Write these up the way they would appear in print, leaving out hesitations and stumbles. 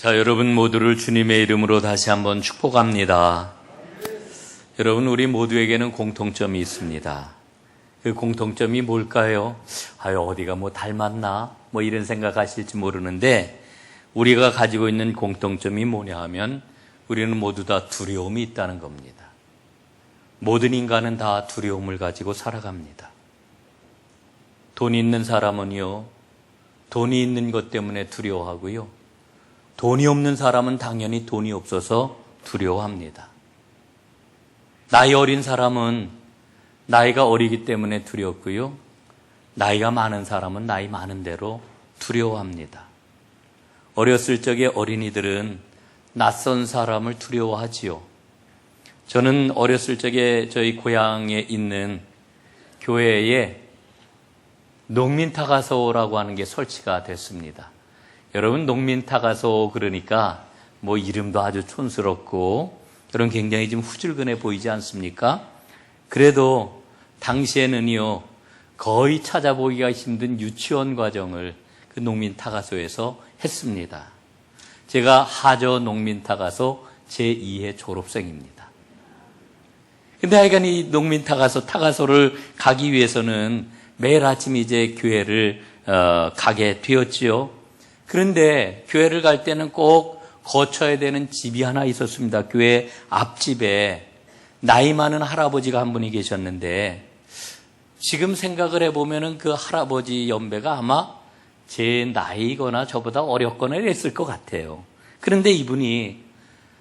자, 여러분 모두를 주님의 이름으로 다시 한번 축복합니다. 여러분, 우리 모두에게는 공통점이 있습니다. 그 공통점이 뭘까요? 어디가 닮았나? 이런 생각하실지 모르는데, 우리가 가지고 있는 공통점이 뭐냐 하면, 우리는 모두 다 두려움이 있다는 겁니다. 모든 인간은 다 두려움을 가지고 살아갑니다. 돈이 있는 사람은요, 돈이 있는 것 때문에 두려워하고요. 돈이 없는 사람은 당연히 돈이 없어서 두려워합니다. 나이 어린 사람은 나이가 어리기 때문에 두렵고요. 나이가 많은 사람은 나이 많은 대로 두려워합니다. 어렸을 적에 어린이들은 낯선 사람을 두려워하지요. 저는 어렸을 적에 저희 고향에 있는 교회에 농민타가소라고 하는 게 설치가 됐습니다. 여러분, 농민타가소 그러니까 이름도 아주 촌스럽고 여러분 굉장히 좀 후줄근해 보이지 않습니까? 그래도 당시에는요, 거의 찾아보기가 힘든 유치원 과정을 그 농민타가소에서 했습니다. 제가 하저 농민타가소 제2회 졸업생입니다. 근데 하여간 이 농민타가소 타가소를 가기 위해서는 매일 아침 이제 교회를 가게 되었지요. 그런데 교회를 갈 때는 꼭 거쳐야 되는 집이 하나 있었습니다. 교회 앞집에 나이 많은 할아버지가 한 분이 계셨는데, 지금 생각을 해보면 그 할아버지 연배가 아마 제 나이거나 저보다 어렸거나 이랬을 것 같아요. 그런데 이분이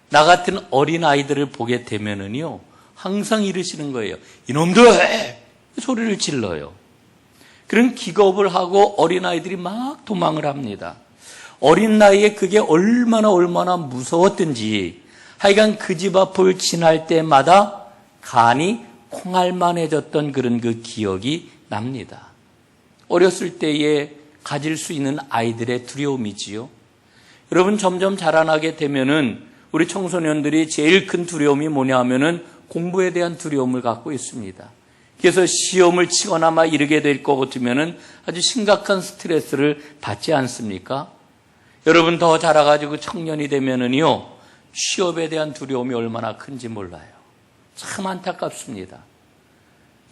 나 같은 어린 아이들을 보게 되면은요, 항상 이러시는 거예요. 이놈들! 소리를 질러요. 그런 기겁을 하고 어린 아이들이 막 도망을 합니다. 어린 나이에 그게 얼마나 무서웠든지 하여간 그 집 앞을 지날 때마다 간이 콩알만해졌던 그런 그 기억이 납니다. 어렸을 때에 가질 수 있는 아이들의 두려움이지요. 여러분, 점점 자라나게 되면은 우리 청소년들이 제일 큰 두려움이 뭐냐 하면은 공부에 대한 두려움을 갖고 있습니다. 그래서 시험을 치거나 이르게 될 것 같으면은 아주 심각한 스트레스를 받지 않습니까? 여러분, 더 자라가지고 청년이 되면은요, 취업에 대한 두려움이 얼마나 큰지 몰라요. 참 안타깝습니다.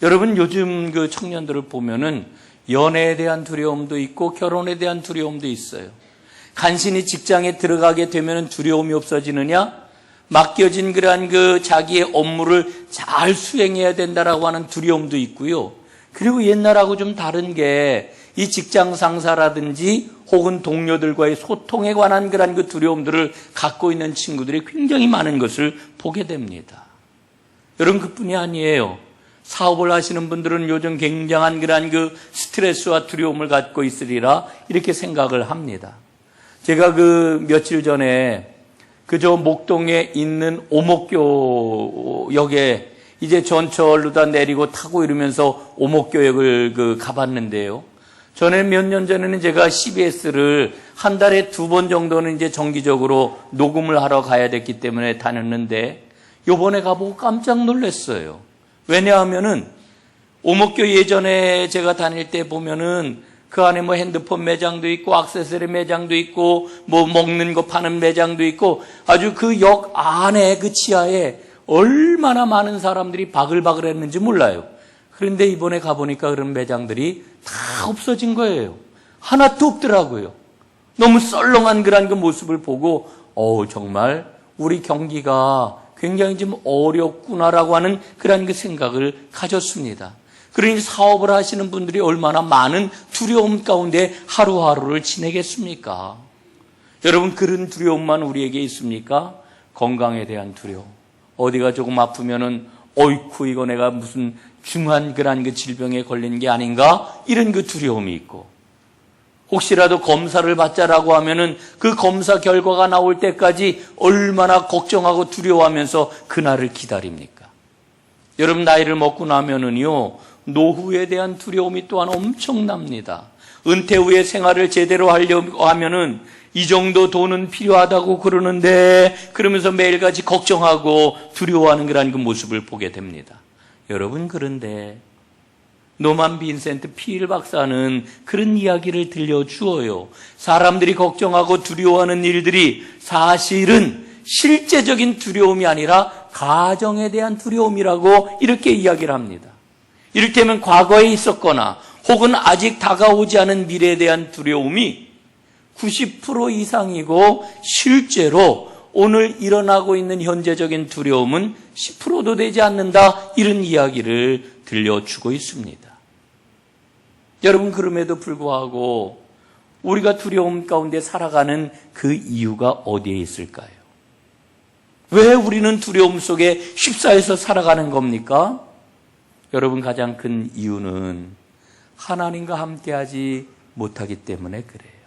여러분, 요즘 그 청년들을 보면은 연애에 대한 두려움도 있고 결혼에 대한 두려움도 있어요. 간신히 직장에 들어가게 되면은 두려움이 없어지느냐? 맡겨진 그러한 그 자기의 업무를 잘 수행해야 된다라고 하는 두려움도 있고요. 그리고 옛날하고 좀 다른 게 이 직장 상사라든지 혹은 동료들과의 소통에 관한 그런 그 두려움들을 갖고 있는 친구들이 굉장히 많은 것을 보게 됩니다. 여러분, 그뿐이 아니에요. 사업을 하시는 분들은 요즘 굉장한 그런 그 스트레스와 두려움을 갖고 있으리라 이렇게 생각을 합니다. 제가 그 며칠 전에 그저 목동에 있는 오목교역에 이제 전철로 다 내리고 타고 이러면서 오목교역을 가봤는데요. 전에 몇 년 전에는 제가 CBS를 한 달에 2번 정도는 이제 정기적으로 녹음을 하러 가야 됐기 때문에 다녔는데, 요번에 가보고 깜짝 놀랐어요. 왜냐하면은 오목교 예전에 제가 다닐 때 보면은 그 안에 핸드폰 매장도 있고 액세서리 매장도 있고 먹는 거 파는 매장도 있고 아주 그 역 안에 그 지하에 얼마나 많은 사람들이 바글바글 했는지 몰라요. 그런데 이번에 가보니까 그런 매장들이 다 없어진 거예요. 하나도 없더라고요. 너무 썰렁한 그런 그 모습을 보고 정말 우리 경기가 굉장히 좀 어렵구나라고 하는 그런 그 생각을 가졌습니다. 그러니 사업을 하시는 분들이 얼마나 많은 두려움 가운데 하루하루를 지내겠습니까? 여러분, 그런 두려움만 우리에게 있습니까? 건강에 대한 두려움. 어디가 조금 아프면은 어이쿠, 이거 내가 무슨 중한 그런 그 질병에 걸린 게 아닌가? 이런 그 두려움이 있고, 혹시라도 검사를 받자라고 하면은 그 검사 결과가 나올 때까지 얼마나 걱정하고 두려워하면서 그날을 기다립니까? 여러분, 나이를 먹고 나면은요, 노후에 대한 두려움이 또한 엄청납니다. 은퇴 후에 생활을 제대로 하려고 하면은 이 정도 돈은 필요하다고 그러는데, 그러면서 매일같이 걱정하고 두려워하는 그런 그 모습을 보게 됩니다. 여러분, 그런데 노만 빈센트 필 박사는 그런 이야기를 들려주어요. 사람들이 걱정하고 두려워하는 일들이 사실은 실제적인 두려움이 아니라 가정에 대한 두려움이라고 이렇게 이야기를 합니다. 이를테면 과거에 있었거나 혹은 아직 다가오지 않은 미래에 대한 두려움이 90% 이상이고 실제로 오늘 일어나고 있는 현재적인 두려움은 10%도 되지 않는다, 이런 이야기를 들려주고 있습니다. 여러분, 그럼에도 불구하고 우리가 두려움 가운데 살아가는 그 이유가 어디에 있을까요? 왜 우리는 두려움 속에 휩싸여서 살아가는 겁니까? 여러분, 가장 큰 이유는 하나님과 함께하지 못하기 때문에 그래요.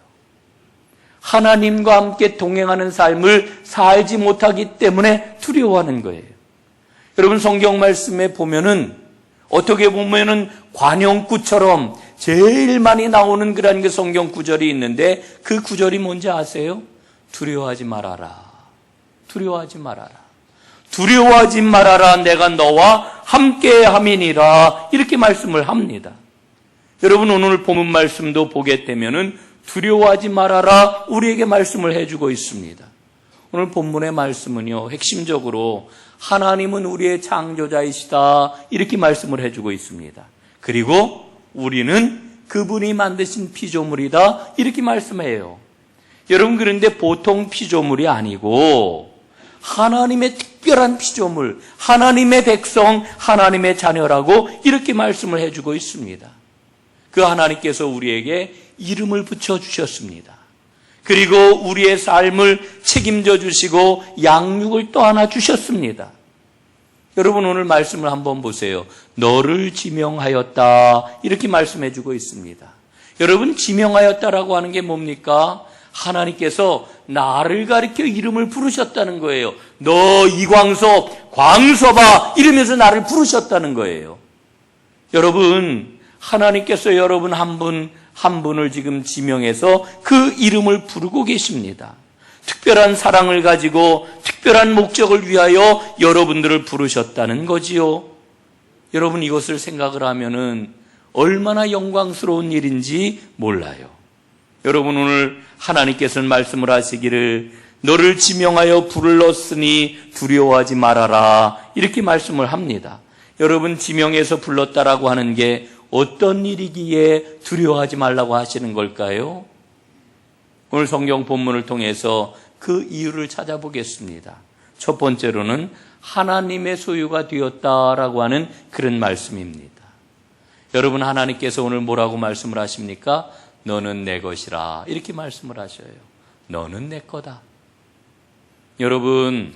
하나님과 함께 동행하는 삶을 살지 못하기 때문에 두려워하는 거예요. 여러분, 성경 말씀에 보면은 어떻게 보면은 관용구처럼 제일 많이 나오는 그런 그 성경 구절이 있는데, 그 구절이 뭔지 아세요? 두려워하지 말아라. 두려워하지 말아라. 두려워하지 말아라. 내가 너와 함께 함이니라. 이렇게 말씀을 합니다. 여러분, 오늘 본문 말씀도 보게 되면은 두려워하지 말아라, 우리에게 말씀을 해주고 있습니다. 오늘 본문의 말씀은요, 핵심적으로 하나님은 우리의 창조자이시다, 이렇게 말씀을 해주고 있습니다. 그리고 우리는 그분이 만드신 피조물이다, 이렇게 말씀해요. 여러분, 그런데 보통 피조물이 아니고 하나님의 특별한 피조물, 하나님의 백성, 하나님의 자녀라고 이렇게 말씀을 해주고 있습니다. 그 하나님께서 우리에게 이름을 붙여주셨습니다. 그리고 우리의 삶을 책임져 주시고 양육을 또 하나 주셨습니다. 여러분, 오늘 말씀을 한번 보세요. 너를 지명하였다, 이렇게 말씀해 주고 있습니다. 여러분, 지명하였다라고 하는 게 뭡니까? 하나님께서 나를 가리켜 이름을 부르셨다는 거예요. 너 이광섭, 광섭아, 이러면서 나를 부르셨다는 거예요. 여러분, 하나님께서 여러분 한 분을 지금 지명해서 그 이름을 부르고 계십니다. 특별한 사랑을 가지고 특별한 목적을 위하여 여러분들을 부르셨다는 거지요. 여러분, 이것을 생각을 하면은 얼마나 영광스러운 일인지 몰라요. 여러분, 오늘 하나님께서는 말씀을 하시기를 너를 지명하여 불렀으니 두려워하지 말아라, 이렇게 말씀을 합니다. 여러분, 지명해서 불렀다라고 하는 게 어떤 일이기에 두려워하지 말라고 하시는 걸까요? 오늘 성경 본문을 통해서 그 이유를 찾아보겠습니다. 첫 번째로는 하나님의 소유가 되었다라고 하는 그런 말씀입니다. 여러분, 하나님께서 오늘 뭐라고 말씀을 하십니까? 너는 내 것이라, 이렇게 말씀을 하셔요. 너는 내 거다. 여러분,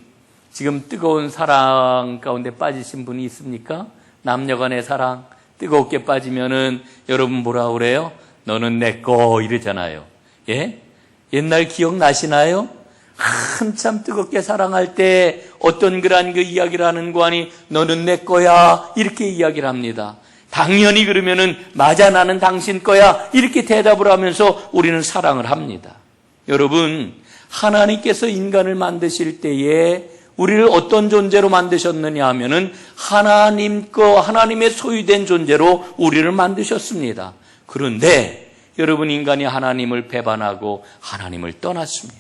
지금 뜨거운 사랑 가운데 빠지신 분이 있습니까? 남녀간의 사랑 뜨겁게 빠지면은 여러분 뭐라 그래요? 너는 내 거, 이러잖아요. 예? 옛날 기억나시나요? 한참 뜨겁게 사랑할 때 어떤 그런 그 이야기를 하는 거 아니, 너는 내 거야, 이렇게 이야기를 합니다. 당연히 그러면은 맞아, 나는 당신 거야, 이렇게 대답을 하면서 우리는 사랑을 합니다. 여러분, 하나님께서 인간을 만드실 때에 우리를 어떤 존재로 만드셨느냐 하면은 하나님의 소유된 존재로 우리를 만드셨습니다. 그런데 여러분, 인간이 하나님을 배반하고 하나님을 떠났습니다.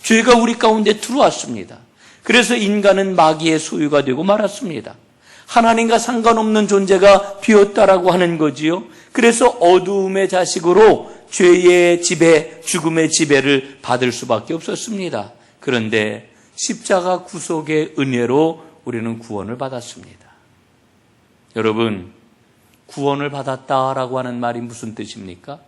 죄가 우리 가운데 들어왔습니다. 그래서 인간은 마귀의 소유가 되고 말았습니다. 하나님과 상관없는 존재가 되었다라고 하는 거지요. 그래서 어두움의 자식으로 죄의 지배, 죽음의 지배를 받을 수밖에 없었습니다. 그런데 십자가 구속의 은혜로 우리는 구원을 받았습니다. 여러분, 구원을 받았다라고 하는 말이 무슨 뜻입니까?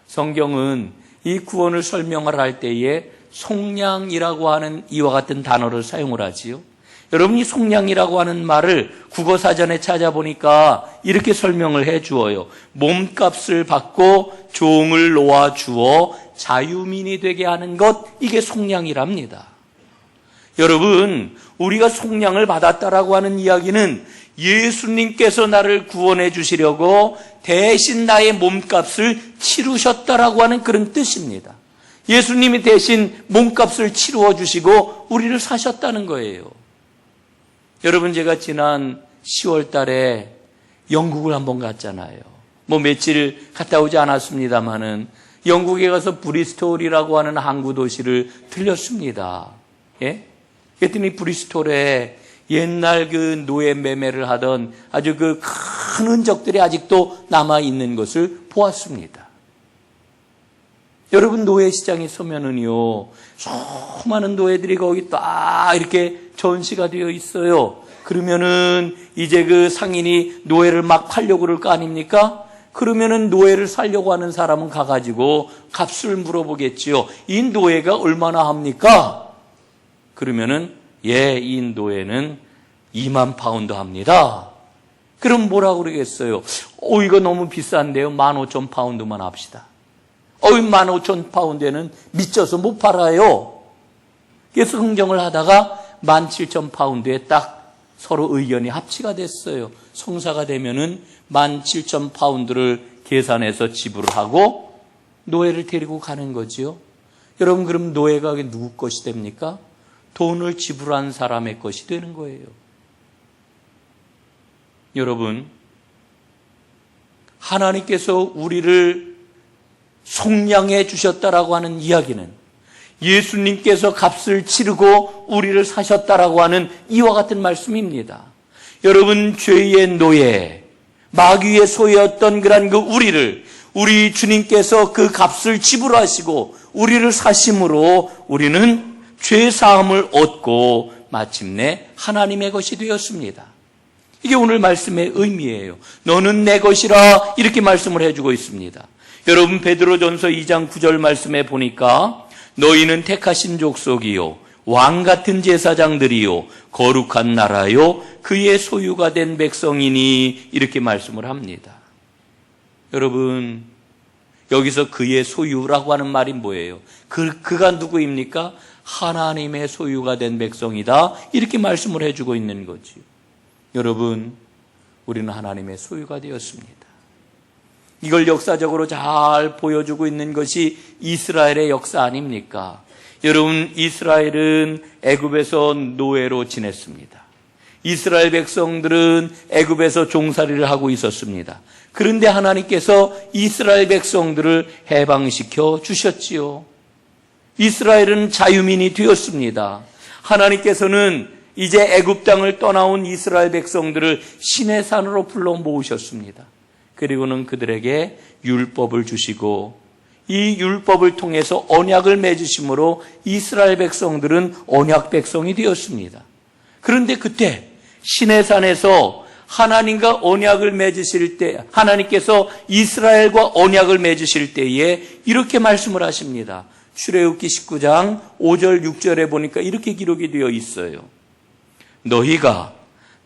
성경은 이 구원을 설명을 할 때에 속량이라고 하는 이와 같은 단어를 사용을 하지요. 여러분, 이 속량이라고 하는 말을 국어사전에 찾아보니까 이렇게 설명을 해 주어요. 몸값을 받고 종을 놓아 주어 자유민이 되게 하는 것, 이게 속량이랍니다. 여러분, 우리가 속량을 받았다라고 하는 이야기는 예수님께서 나를 구원해 주시려고 대신 나의 몸값을 치르셨다라고 하는 그런 뜻입니다. 예수님이 대신 몸값을 치루어 주시고 우리를 사셨다는 거예요. 여러분, 제가 지난 10월 달에 영국을 한번 갔잖아요. 뭐 며칠 갔다 오지 않았습니다마는 영국에 가서 브리스톨이라고 하는 항구 도시를 들렸습니다. 예? 그랬더니 브리스톨에 옛날 그 노예 매매를 하던 아주 그 큰 흔적들이 아직도 남아 있는 것을 보았습니다. 여러분, 노예 시장에 서면은요, 수많은 노예들이 거기 딱 이렇게 전시가 되어 있어요. 그러면은 이제 그 상인이 노예를 막 팔려고 그럴 거 아닙니까? 그러면은 노예를 살려고 하는 사람은 가가지고 값을 물어보겠지요. 이 노예가 얼마나 합니까? 그러면은 이 노예는 2만 파운드 합니다. 그럼 뭐라고 그러겠어요? 이거 너무 비싼데요. 15,000파운드만 합시다. 15,000파운드에는 미쳐서 못 팔아요. 그래서 흥정을 하다가 17,000파운드에 딱 서로 의견이 합치가 됐어요. 성사가 되면은 17,000파운드를 계산해서 지불을 하고 노예를 데리고 가는 거지요. 여러분, 그럼 노예가 누구 것이 됩니까? 돈을 지불한 사람의 것이 되는 거예요. 여러분, 하나님께서 우리를 속량해 주셨다라고 하는 이야기는 예수님께서 값을 치르고 우리를 사셨다라고 하는 이와 같은 말씀입니다. 여러분, 죄의 노예, 마귀의 소유였던 그런 그 우리를 우리 주님께서 그 값을 지불하시고 우리를 사심으로 우리는 죄 사함을 얻고 마침내 하나님의 것이 되었습니다. 이게 오늘 말씀의 의미예요. 너는 내 것이라 이렇게 말씀을 해주고 있습니다. 여러분, 베드로전서 2장 9절 말씀에 보니까 너희는 택하신 족속이요 왕 같은 제사장들이요 거룩한 나라요 그의 소유가 된 백성이니 이렇게 말씀을 합니다. 여러분, 여기서 그의 소유라고 하는 말이 뭐예요? 그가 누구입니까? 하나님의 소유가 된 백성이다. 이렇게 말씀을 해주고 있는 거지요. 여러분, 우리는 하나님의 소유가 되었습니다. 이걸 역사적으로 잘 보여주고 있는 것이 이스라엘의 역사 아닙니까? 여러분, 이스라엘은 애굽에서 노예로 지냈습니다. 이스라엘 백성들은 애굽에서 종살이를 하고 있었습니다. 그런데 하나님께서 이스라엘 백성들을 해방시켜 주셨지요. 이스라엘은 자유민이 되었습니다. 하나님께서는 이제 애굽 땅을 떠나온 이스라엘 백성들을 시내산으로 불러 모으셨습니다. 그리고는 그들에게 율법을 주시고 이 율법을 통해서 언약을 맺으심으로 이스라엘 백성들은 언약 백성이 되었습니다. 그런데 그때 시내산에서 하나님과 언약을 맺으실 때, 하나님께서 이스라엘과 언약을 맺으실 때에 이렇게 말씀을 하십니다. 출애굽기 19장 5절 6절에 보니까 이렇게 기록이 되어 있어요. 너희가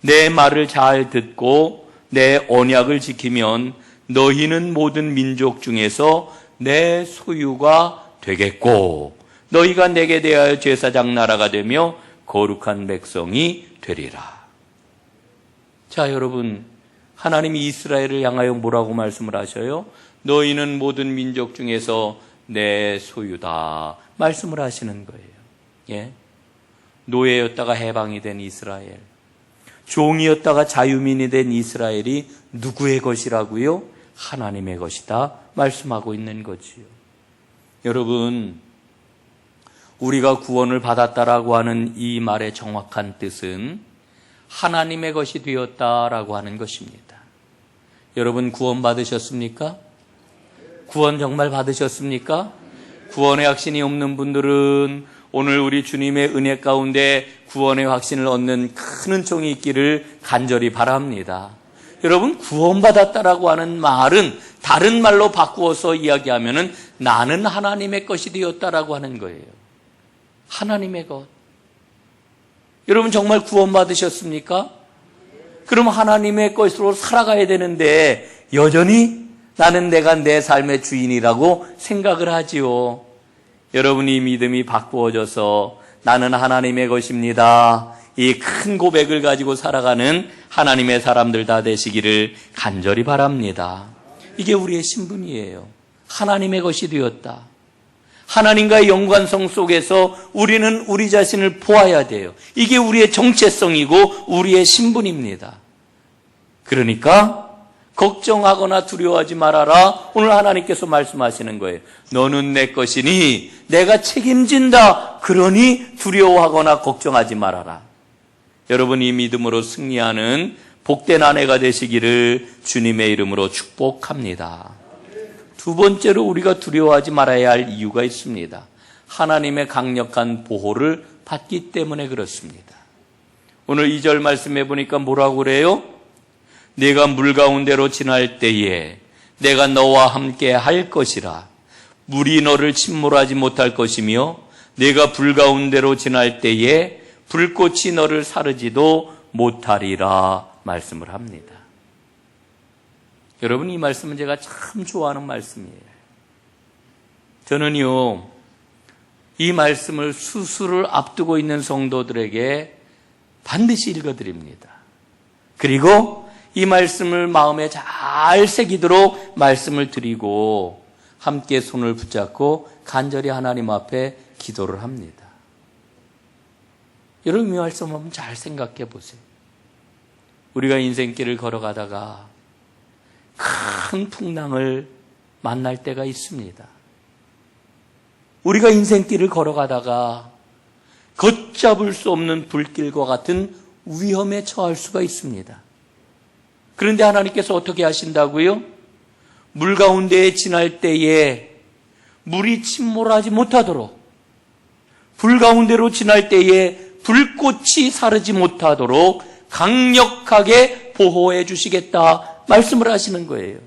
내 말을 잘 듣고 내 언약을 지키면 너희는 모든 민족 중에서 내 소유가 되겠고 너희가 내게 대하여 제사장 나라가 되며 거룩한 백성이 되리라. 자, 여러분, 하나님이 이스라엘을 향하여 뭐라고 말씀을 하셔요? 너희는 모든 민족 중에서 내 소유다 말씀을 하시는 거예요. 예? 노예였다가 해방이 된 이스라엘, 종이었다가 자유민이 된 이스라엘이 누구의 것이라고요? 하나님의 것이다 말씀하고 있는 거지요. 여러분, 우리가 구원을 받았다라고 하는 이 말의 정확한 뜻은 하나님의 것이 되었다라고 하는 것입니다. 여러분, 구원 받으셨습니까? 구원 정말 받으셨습니까? 구원의 확신이 없는 분들은 오늘 우리 주님의 은혜 가운데 구원의 확신을 얻는 큰 은총이 있기를 간절히 바랍니다. 여러분, 구원받았다라고 하는 말은 다른 말로 바꾸어서 이야기하면은 나는 하나님의 것이 되었다라고 하는 거예요. 하나님의 것. 여러분, 정말 구원받으셨습니까? 그럼 하나님의 것으로 살아가야 되는데 여전히 나는 내가 내 삶의 주인이라고 생각을 하지요. 여러분이 믿음이 바꾸어져서 나는 하나님의 것입니다. 이 큰 고백을 가지고 살아가는 하나님의 사람들 다 되시기를 간절히 바랍니다. 이게 우리의 신분이에요. 하나님의 것이 되었다. 하나님과의 연관성 속에서 우리는 우리 자신을 보아야 돼요. 이게 우리의 정체성이고 우리의 신분입니다. 그러니까 걱정하거나 두려워하지 말아라. 오늘 하나님께서 말씀하시는 거예요. 너는 내 것이니 내가 책임진다. 그러니 두려워하거나 걱정하지 말아라. 여러분, 이 믿음으로 승리하는 복된 아내가 되시기를 주님의 이름으로 축복합니다. 두 번째로 우리가 두려워하지 말아야 할 이유가 있습니다. 하나님의 강력한 보호를 받기 때문에 그렇습니다. 오늘 2절 말씀해 보니까 뭐라고 그래요? 내가 물 가운데로 지날 때에 내가 너와 함께 할 것이라. 물이 너를 침몰하지 못할 것이며 내가 불 가운데로 지날 때에 불꽃이 너를 사르지도 못하리라 말씀을 합니다. 여러분, 이 말씀은 제가 참 좋아하는 말씀이에요. 저는요, 이 말씀을 수술을 앞두고 있는 성도들에게 반드시 읽어드립니다. 그리고 이 말씀을 마음에 잘 새기도록 말씀을 드리고 함께 손을 붙잡고 간절히 하나님 앞에 기도를 합니다. 여러분, 이 말씀 한번 잘 생각해 보세요. 우리가 인생길을 걸어가다가 큰 풍랑을 만날 때가 있습니다. 우리가 인생길을 걸어가다가 걷잡을 수 없는 불길과 같은 위험에 처할 수가 있습니다. 그런데 하나님께서 어떻게 하신다고요? 물 가운데에 지날 때에 물이 침몰하지 못하도록, 불 가운데로 지날 때에 불꽃이 사르지 못하도록 강력하게 보호해 주시겠다 말씀을 하시는 거예요.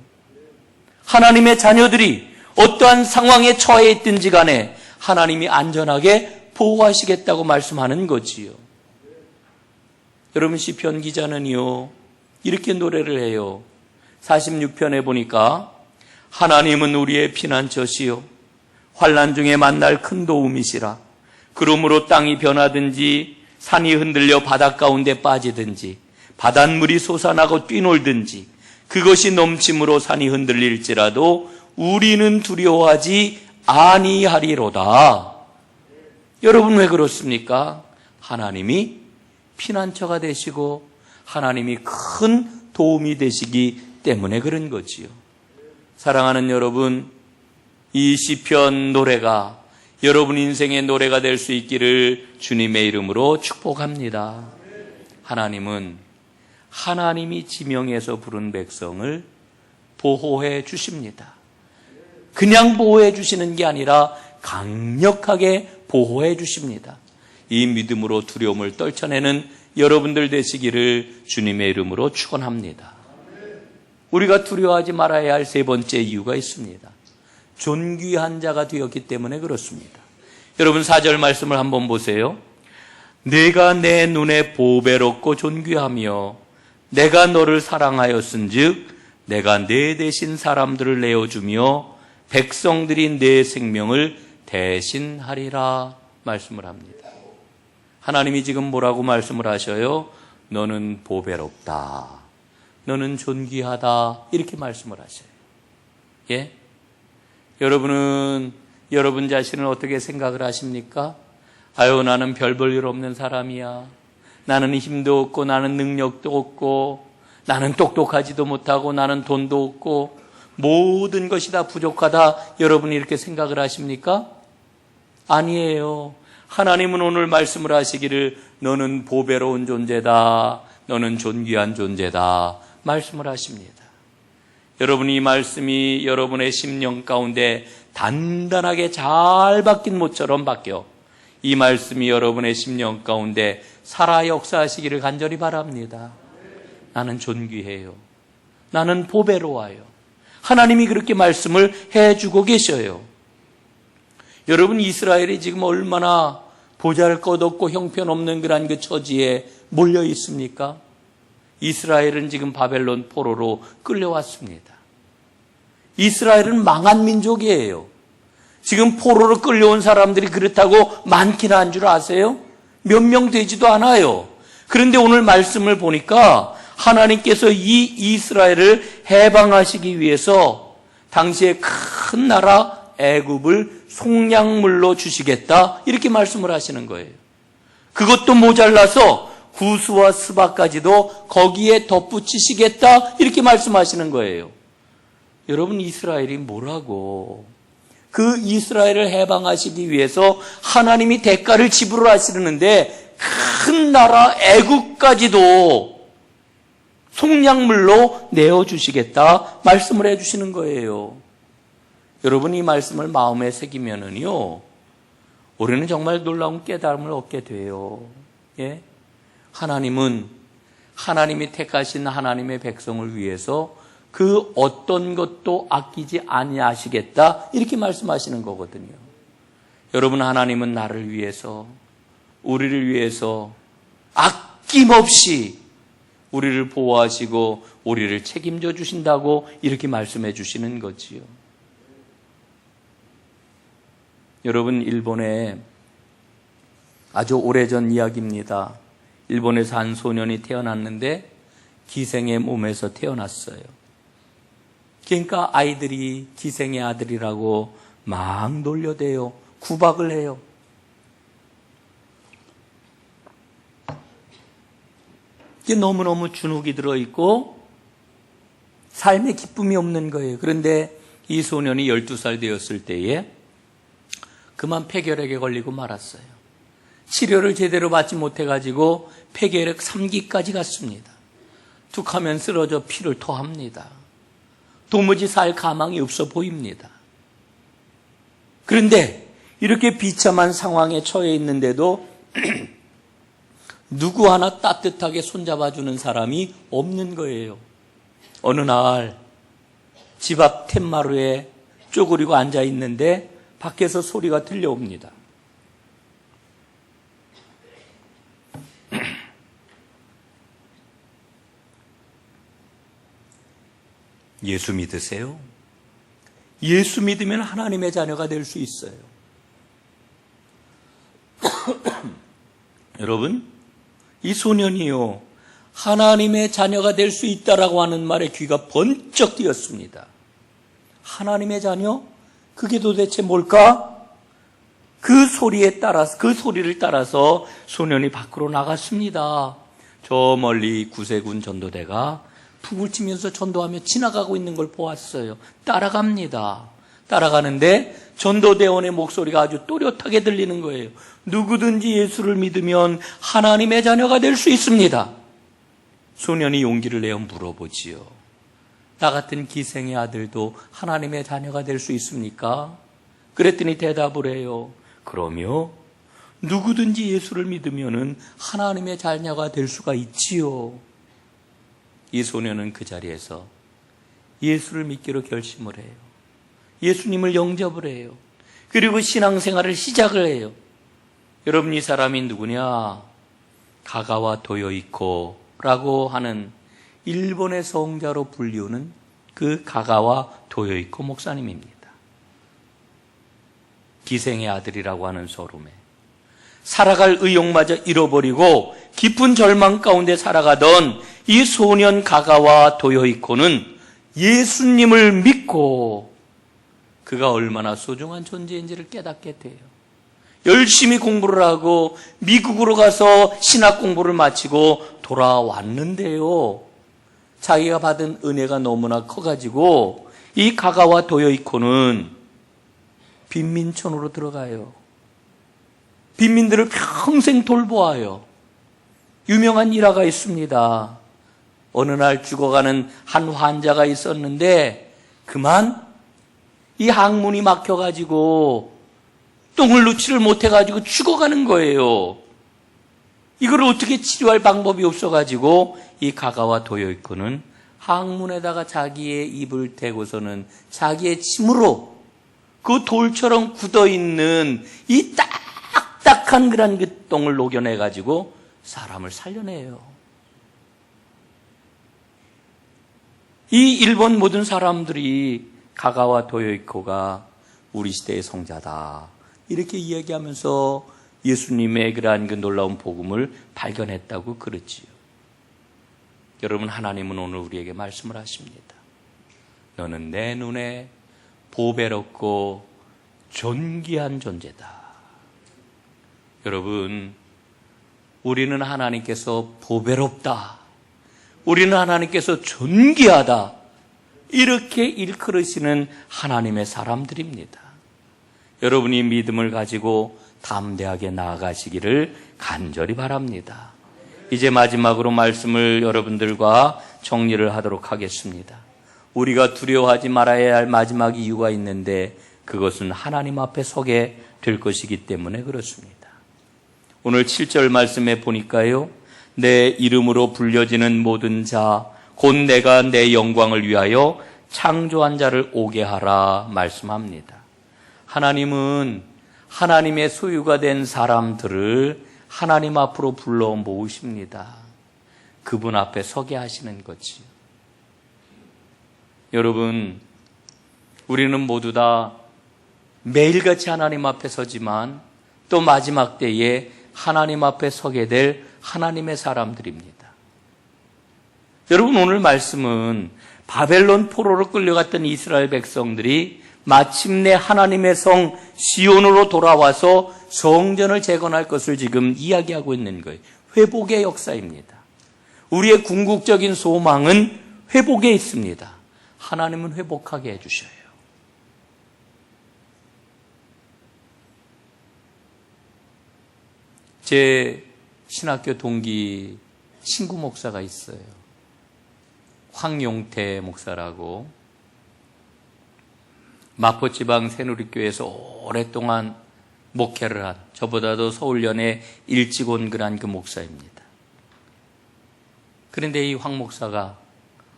하나님의 자녀들이 어떠한 상황에 처해 있든지 간에 하나님이 안전하게 보호하시겠다고 말씀하는 거지요. 여러분, 시편 기자는요, 이렇게 노래를 해요. 46편에 보니까 하나님은 우리의 피난처시요 환난 중에 만날 큰 도움이시라. 그러므로 땅이 변하든지 산이 흔들려 바닷 가운데 빠지든지 바닷물이 솟아나고 뛰놀든지 그것이 넘침으로 산이 흔들릴지라도 우리는 두려워하지 아니하리로다. 여러분, 왜 그렇습니까? 하나님이 피난처가 되시고 하나님이 큰 도움이 되시기 때문에 그런 거지요. 사랑하는 여러분, 이 시편 노래가 여러분 인생의 노래가 될 수 있기를 주님의 이름으로 축복합니다. 하나님은 하나님이 지명해서 부른 백성을 보호해 주십니다. 그냥 보호해 주시는 게 아니라 강력하게 보호해 주십니다. 이 믿음으로 두려움을 떨쳐내는 여러분들 되시기를 주님의 이름으로 축원합니다. 우리가 두려워하지 말아야 할 세 번째 이유가 있습니다. 존귀한 자가 되었기 때문에 그렇습니다. 여러분, 4절 말씀을 한번 보세요. 내가 내 눈에 보배롭고 존귀하며 내가 너를 사랑하였은즉 내가 내 대신 사람들을 내어주며 백성들이 내 생명을 대신하리라 말씀을 합니다. 하나님이 지금 뭐라고 말씀을 하셔요? 너는 보배롭다. 너는 존귀하다. 이렇게 말씀을 하셔요. 예? 여러분은 여러분 자신을 어떻게 생각을 하십니까? 아유, 나는 별 볼 일 없는 사람이야. 나는 힘도 없고 나는 능력도 없고 나는 똑똑하지도 못하고 나는 돈도 없고 모든 것이 다 부족하다. 여러분이 이렇게 생각을 하십니까? 아니에요. 하나님은 오늘 말씀을 하시기를 너는 보배로운 존재다. 너는 존귀한 존재다. 말씀을 하십니다. 여러분, 이 말씀이 여러분의 심령 가운데 단단하게 잘 박힌 못처럼 박혀 이 말씀이 여러분의 심령 가운데 살아 역사하시기를 간절히 바랍니다. 나는 존귀해요. 나는 보배로워요. 하나님이 그렇게 말씀을 해주고 계셔요. 여러분, 이스라엘이 지금 얼마나 보잘것없고 형편없는 그런 그 처지에 몰려 있습니까? 이스라엘은 지금 바벨론 포로로 끌려왔습니다. 이스라엘은 망한 민족이에요. 지금 포로로 끌려온 사람들이 그렇다고 많기는 한 줄 아세요? 몇 명 되지도 않아요. 그런데 오늘 말씀을 보니까 하나님께서 이 이스라엘을 해방하시기 위해서 당시에 큰 나라 애굽을 속량물로 주시겠다 이렇게 말씀을 하시는 거예요. 그것도 모자라서 구스와 스바까지도 거기에 덧붙이시겠다 이렇게 말씀하시는 거예요. 여러분, 이스라엘이 뭐라고? 그 이스라엘을 해방하시기 위해서 하나님이 대가를 지불하시는데 큰 나라 애국까지도 속량물로 내어주시겠다 말씀을 해주시는 거예요. 여러분, 이 말씀을 마음에 새기면은요, 우리는 정말 놀라운 깨달음을 얻게 돼요. 예? 하나님은 하나님이 택하신 하나님의 백성을 위해서 그 어떤 것도 아끼지 아니하시겠다 이렇게 말씀하시는 거거든요. 여러분, 하나님은 나를 위해서, 우리를 위해서 아낌없이 우리를 보호하시고 우리를 책임져 주신다고 이렇게 말씀해 주시는 거지요. 여러분, 일본에 아주 오래전 이야기입니다. 일본에서 한 소년이 태어났는데 기생의 몸에서 태어났어요. 그러니까 아이들이 기생의 아들이라고 막 놀려대요. 구박을 해요. 이게 너무너무 주눅이 들어있고 삶에 기쁨이 없는 거예요. 그런데 이 소년이 12살 되었을 때에 그만 폐결핵에 걸리고 말았어요. 치료를 제대로 받지 못해가지고 폐결핵 3기까지 갔습니다. 툭하면 쓰러져 피를 토합니다. 도무지 살 가망이 없어 보입니다. 그런데 이렇게 비참한 상황에 처해 있는데도 누구 하나 따뜻하게 손잡아주는 사람이 없는 거예요. 어느 날 집 앞 툇마루에 쪼그리고 앉아 있는데 밖에서 소리가 들려옵니다. 예수 믿으세요? 예수 믿으면 하나님의 자녀가 될 수 있어요. 여러분, 이 소년이요, 하나님의 자녀가 될 수 있다라고 하는 말에 귀가 번쩍 뜨였습니다. 하나님의 자녀? 그게 도대체 뭘까? 그 소리를 따라서 소년이 밖으로 나갔습니다. 저 멀리 구세군 전도대가 북을 치면서 전도하며 지나가고 있는 걸 보았어요. 따라갑니다. 따라가는데 전도대원의 목소리가 아주 또렷하게 들리는 거예요. 누구든지 예수를 믿으면 하나님의 자녀가 될 수 있습니다. 소년이 용기를 내어 물어보지요. 나 같은 기생의 아들도 하나님의 자녀가 될 수 있습니까? 그랬더니 대답을 해요. 그러며 누구든지 예수를 믿으면 하나님의 자녀가 될 수가 있지요. 이 소년은 그 자리에서 예수를 믿기로 결심을 해요. 예수님을 영접을 해요. 그리고 신앙생활을 시작을 해요. 여러분, 이 사람이 누구냐? 가가와 도요이코라고 하는 일본의 성자로 불리우는 그 가가와 도요이코 목사님입니다. 기생의 아들이라고 하는 소름에 살아갈 의욕마저 잃어버리고 깊은 절망 가운데 살아가던 이 소년 가가와 도요이코는 예수님을 믿고 그가 얼마나 소중한 존재인지를 깨닫게 돼요. 열심히 공부를 하고 미국으로 가서 신학 공부를 마치고 돌아왔는데요, 자기가 받은 은혜가 너무나 커가지고 이 가가와 도요이코는 빈민촌으로 들어가요. 빈민들을 평생 돌보아요. 유명한 일화가 있습니다. 어느 날 죽어가는 한 환자가 있었는데 그만 이 항문이 막혀가지고 똥을 누치를 못해가지고 죽어가는 거예요. 이걸 어떻게 치료할 방법이 없어가지고 이 가가와 도요이코는 항문에다가 자기의 입을 대고서는 자기의 침으로 그 돌처럼 굳어있는 이 딱딱한 그런 그 똥을 녹여내가지고 사람을 살려내요. 이 일본 모든 사람들이 가가와 도요이코가 우리 시대의 성자다 이렇게 이야기하면서 예수님의 그러한 그 놀라운 복음을 발견했다고 그러지요. 여러분, 하나님은 오늘 우리에게 말씀을 하십니다. 너는 내 눈에 보배롭고 존귀한 존재다. 여러분, 우리는 하나님께서 보배롭다, 우리는 하나님께서 존귀하다, 이렇게 일컬으시는 하나님의 사람들입니다. 여러분이 믿음을 가지고 담대하게 나아가시기를 간절히 바랍니다. 이제 마지막으로 말씀을 여러분들과 정리를 하도록 하겠습니다. 우리가 두려워하지 말아야 할 마지막 이유가 있는데 그것은 하나님 앞에 서게 될 것이기 때문에 그렇습니다. 오늘 7절 말씀에 보니까요, 내 이름으로 불려지는 모든 자 곧 내가 내 영광을 위하여 창조한 자를 오게 하라 말씀합니다. 하나님은 하나님의 소유가 된 사람들을 하나님 앞으로 불러 모으십니다. 그분 앞에 서게 하시는 거지요. 여러분, 우리는 모두 다 매일같이 하나님 앞에 서지만 또 마지막 때에 하나님 앞에 서게 될 하나님의 사람들입니다. 여러분, 오늘 말씀은 바벨론 포로로 끌려갔던 이스라엘 백성들이 마침내 하나님의 성 시온으로 돌아와서 성전을 재건할 것을 지금 이야기하고 있는 거예요. 회복의 역사입니다. 우리의 궁극적인 소망은 회복에 있습니다. 하나님은 회복하게 해주셔요. 제 신학교 동기 친구 목사가 있어요. 황용태 목사라고. 마포지방 새누리교회에서 오랫동안 목회를 한, 저보다도 서울연에 일찍 온 그런 그 목사입니다. 그런데 이 황 목사가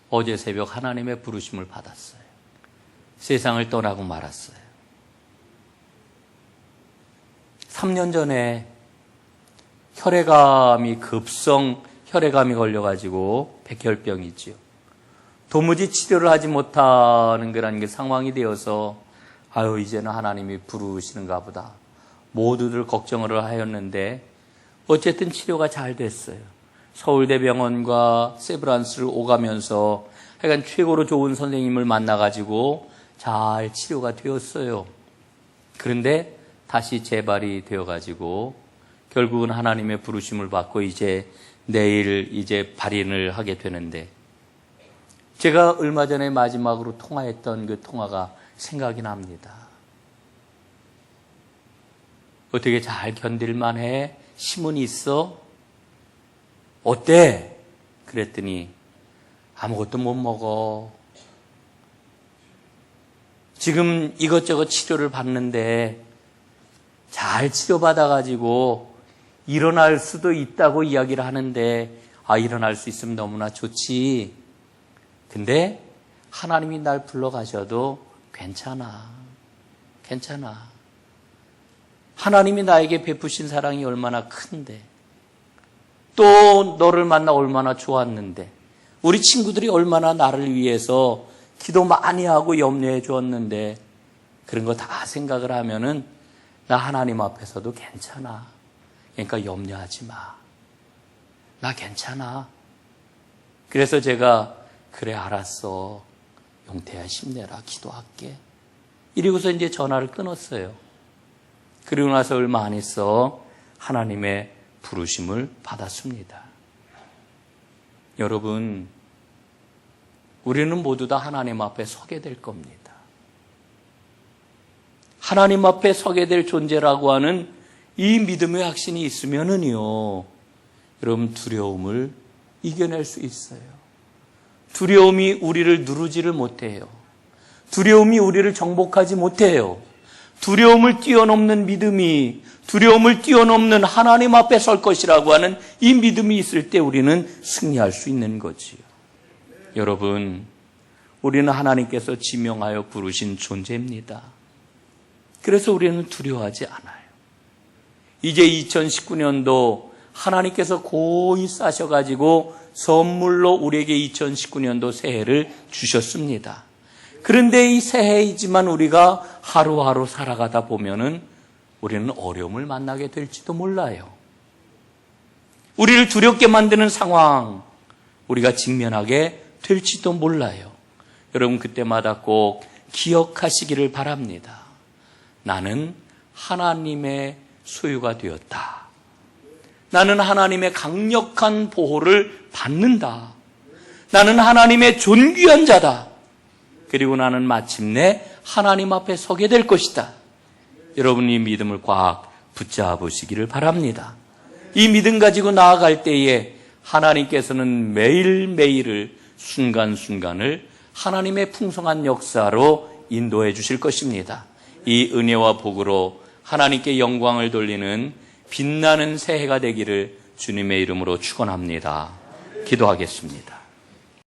어제 새벽 하나님의 부르심을 받았어요. 세상을 떠나고 말았어요. 3년 전에 급성 혈액암이 걸려가지고 백혈병이지요. 도무지 치료를 하지 못하는 그런 게 상황이 되어서 이제는 하나님이 부르시는가 보다 모두들 걱정을 하였는데 어쨌든 치료가 잘 됐어요. 서울대병원과 세브란스를 오가면서 하여간 최고로 좋은 선생님을 만나가지고 잘 치료가 되었어요. 그런데 다시 재발이 되어가지고 결국은 하나님의 부르심을 받고 이제 내일 발인을 하게 되는데, 제가 얼마 전에 마지막으로 통화했던 그 통화가 생각이 납니다. 어떻게 잘 견딜만 해? 힘은 있어? 어때? 그랬더니 아무것도 못 먹어. 지금 이것저것 치료를 받는데 잘 치료받아가지고 일어날 수도 있다고 이야기를 하는데, 일어날 수 있으면 너무나 좋지. 근데 하나님이 날 불러가셔도 괜찮아. 하나님이 나에게 베푸신 사랑이 얼마나 큰데, 또 너를 만나 얼마나 좋았는데, 우리 친구들이 얼마나 나를 위해서 기도 많이 하고 염려해 주었는데, 그런 거 다 생각을 하면은 나 하나님 앞에서도 괜찮아. 그러니까 염려하지 마. 나 괜찮아. 그래서 제가 그래 알았어. 용태야 힘내라. 기도할게. 이러고서 이제 전화를 끊었어요. 그리고 나서 얼마 안 있어 하나님의 부르심을 받았습니다. 여러분, 우리는 모두 다 하나님 앞에 서게 될 겁니다. 하나님 앞에 서게 될 존재라고 하는 이 믿음의 확신이 있으면은요, 여러분 두려움을 이겨낼 수 있어요. 두려움이 우리를 누르지를 못해요. 두려움이 우리를 정복하지 못해요. 두려움을 뛰어넘는 믿음이, 두려움을 뛰어넘는 하나님 앞에 설 것이라고 하는 이 믿음이 있을 때 우리는 승리할 수 있는 거지요. 여러분, 우리는 하나님께서 지명하여 부르신 존재입니다. 그래서 우리는 두려워하지 않아요. 이제 2019년도 하나님께서 고이 싸셔가지고 선물로 우리에게 2019년도 새해를 주셨습니다. 그런데 이 새해이지만 우리가 하루하루 살아가다 보면은 우리는 어려움을 만나게 될지도 몰라요. 우리를 두렵게 만드는 상황, 우리가 직면하게 될지도 몰라요. 여러분, 그때마다 꼭 기억하시기를 바랍니다. 나는 하나님의 소유가 되었다. 나는 하나님의 강력한 보호를 받는다. 나는 하나님의 존귀한 자다. 그리고 나는 마침내 하나님 앞에 서게 될 것이다. 여러분, 이 믿음을 꽉 붙잡으시기를 바랍니다. 이 믿음 가지고 나아갈 때에 하나님께서는 매일매일을 순간순간을 하나님의 풍성한 역사로 인도해 주실 것입니다. 이 은혜와 복으로 하나님께 영광을 돌리는 빛나는 새해가 되기를 주님의 이름으로 축원합니다. 기도하겠습니다.